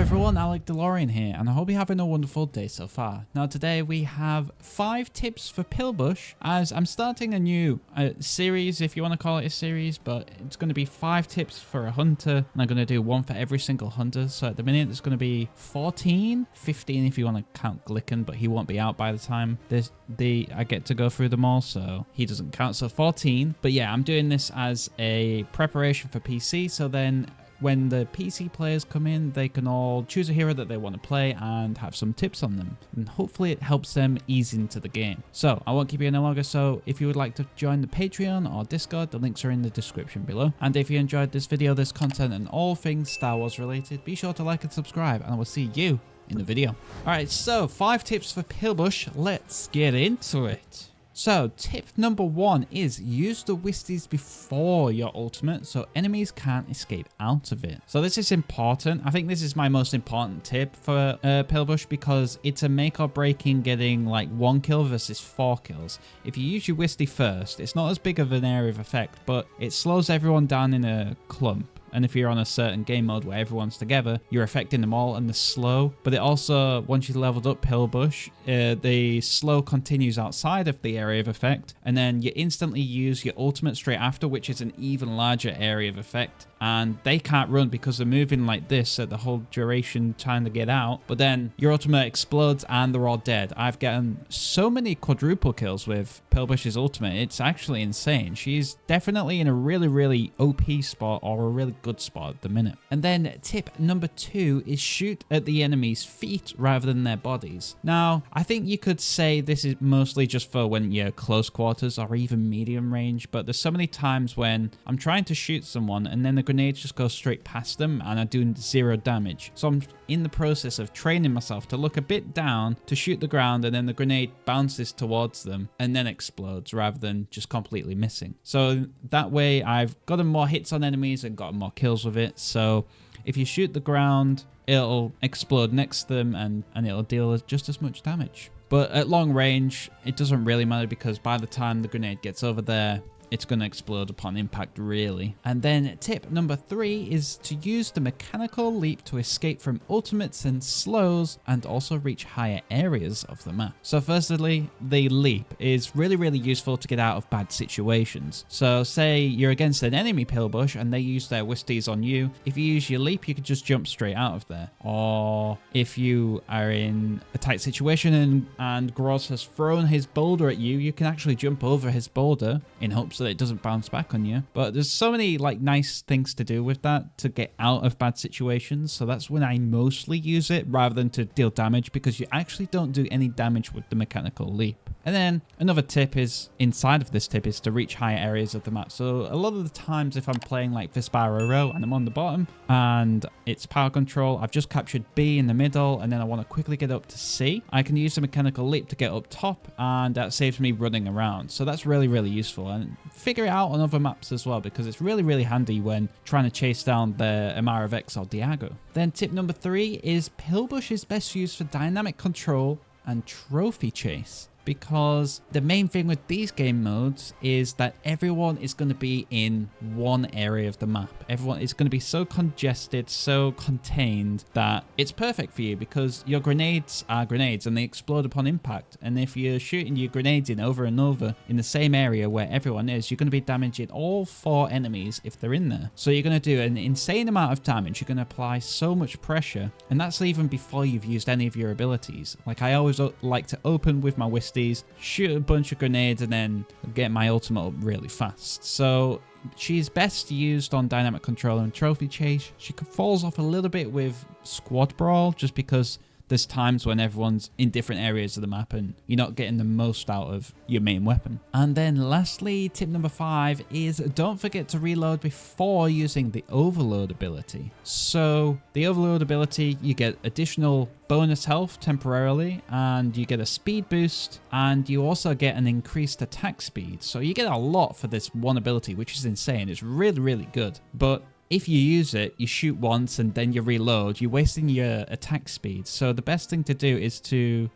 everyone, Alec DeLorean here, and I hope you're having a wonderful day so far. Now today we have 5 tips for Pilbush, as I'm starting a new series, if you want to call it a series, but it's going to be 5 tips for a hunter, and I'm going to do one for every single hunter. So at the minute there's going to be 14, 15 if you want to count Glicken, but he won't be out by the time I get to go through them all, so he doesn't count, so 14. But yeah, I'm doing this as a preparation for PC, so then when the PC players come in, they can all choose a hero that they want to play and have some tips on them. And hopefully it helps them ease into the game. So I won't keep you any longer. So if you would like to join the Patreon or Discord, the links are in the description below. And if you enjoyed this video, this content, and all things Star Wars related, be sure to like and subscribe, and I will see you in the video. Alright, so 5 tips for Pilbush. Let's get into it. So tip number 1 is use the Wisties before your ultimate so enemies can't escape out of it. So this is important. I think this is my most important tip for Pilbush, because it's a make or break in getting like 1 kill versus 4 kills. If you use your Wistie first, it's not as big of an area of effect, but it slows everyone down in a clump. And if you're on a certain game mode where everyone's together, you're affecting them all and the slow. But it also, once you've leveled up Pilbush, the slow continues outside of the area of effect. And then you instantly use your ultimate straight after, which is an even larger area of effect. And they can't run because they're moving like this at the whole duration trying to get out. But then your ultimate explodes and they're all dead. I've gotten so many quadruple kills with Pilbush's ultimate. It's actually insane. She's definitely in a really, really OP spot, or a really good spot at the minute. And then tip number 2 is shoot at the enemy's feet rather than their bodies. Now, I think you could say this is mostly just for when you're close quarters or even medium range, but there's so many times when I'm trying to shoot someone and then the grenades just go straight past them and I do 0 damage. So I'm in the process of training myself to look a bit down to shoot the ground, and then the grenade bounces towards them and then explodes rather than just completely missing. So that way I've gotten more hits on enemies and gotten more kills with it. So if you shoot the ground, it'll explode next to them and it'll deal just as much damage. But at long range, it doesn't really matter, because by the time the grenade gets over there, it's going to explode upon impact, really. And then tip number 3 is to use the mechanical leap to escape from ultimates and slows and also reach higher areas of the map. So firstly, the leap is really, really useful to get out of bad situations. So say you're against an enemy Pilbush and they use their Wisties on you. If you use your leap, you can just jump straight out of there. Or if you are in a tight situation and Groz has thrown his boulder at you, you can actually jump over his boulder in hopes that it doesn't bounce back on you. But there's so many like nice things to do with that to get out of bad situations. So that's when I mostly use it rather than to deal damage, because you actually don't do any damage with the mechanical leap. And then another tip is, inside of this tip, is to reach higher areas of the map. So a lot of the times if I'm playing like Vesparo Row and I'm on the bottom and it's power control, I've just captured B in the middle and then I want to quickly get up to C, I can use the mechanical leap to get up top, and that saves me running around. So that's really, really useful. And figure it out on other maps as well, because it's really, really handy when trying to chase down the Amara Vex or Diago. Then tip number 3 is Pilbush is best used for dynamic control and trophy chase, because the main thing with these game modes is that everyone is going to be in one area of the map. Everyone is going to be so congested, so contained, that it's perfect for you, because your grenades are grenades and they explode upon impact. And if you're shooting your grenades in over and over in the same area where everyone is, you're going to be damaging all 4 enemies if they're in there. So you're going to do an insane amount of damage. You're going to apply so much pressure, and that's even before you've used any of your abilities. Like, I always like to open with my Wisties, shoot a bunch of grenades, and then get my ultimate up really fast. So she's best used on dynamic control and trophy chase. She falls off a little bit with squad brawl, just because there's times when everyone's in different areas of the map and you're not getting the most out of your main weapon. And then lastly, tip number 5 is don't forget to reload before using the overload ability. So the overload ability, you get additional bonus health temporarily, and you get a speed boost, and you also get an increased attack speed. So you get a lot for this one ability, which is insane. It's really, really good. But if you use it, you shoot once and then you reload, you're wasting your attack speed. So the best thing to do is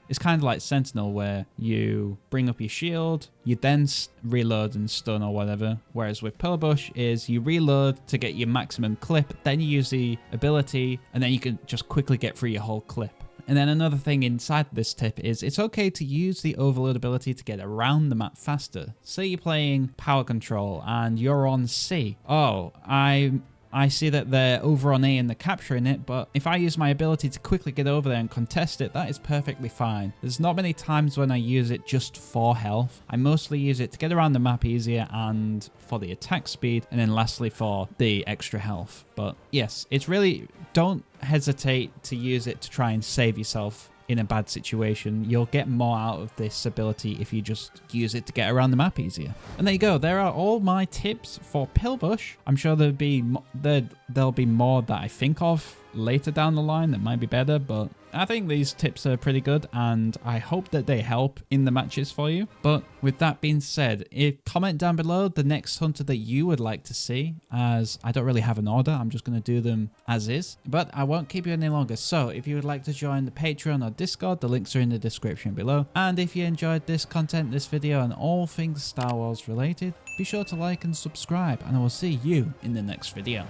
it's kind of like Sentinel, where you bring up your shield, you then reload and stun or whatever. Whereas with Pilbush is you reload to get your maximum clip, then you use the ability, and then you can just quickly get through your whole clip. And then another thing inside this tip is it's okay to use the overload ability to get around the map faster. Say you're playing power control and you're on C. Oh, I see that they're over on A and they're capturing it, but if I use my ability to quickly get over there and contest it, that is perfectly fine. There's not many times when I use it just for health. I mostly use it to get around the map easier and for the attack speed, and then lastly for the extra health. But yes, it's really, don't hesitate to use it to try and save yourself in a bad situation. You'll get more out of this ability if you just use it to get around the map easier. And there you go. There are all my tips for Pilbush. I'm sure there'll be more that I think of later down the line that might be better, but I think these tips are pretty good and I hope that they help in the matches for you. But with that being said, comment down below the next hunter that you would like to see, as I don't really have an order. I'm just going to do them as is, but I won't keep you any longer. So if you would like to join the Patreon or Discord, the links are in the description below. And if you enjoyed this content, this video, and all things Star Wars related, be sure to like and subscribe, and I will see you in the next video.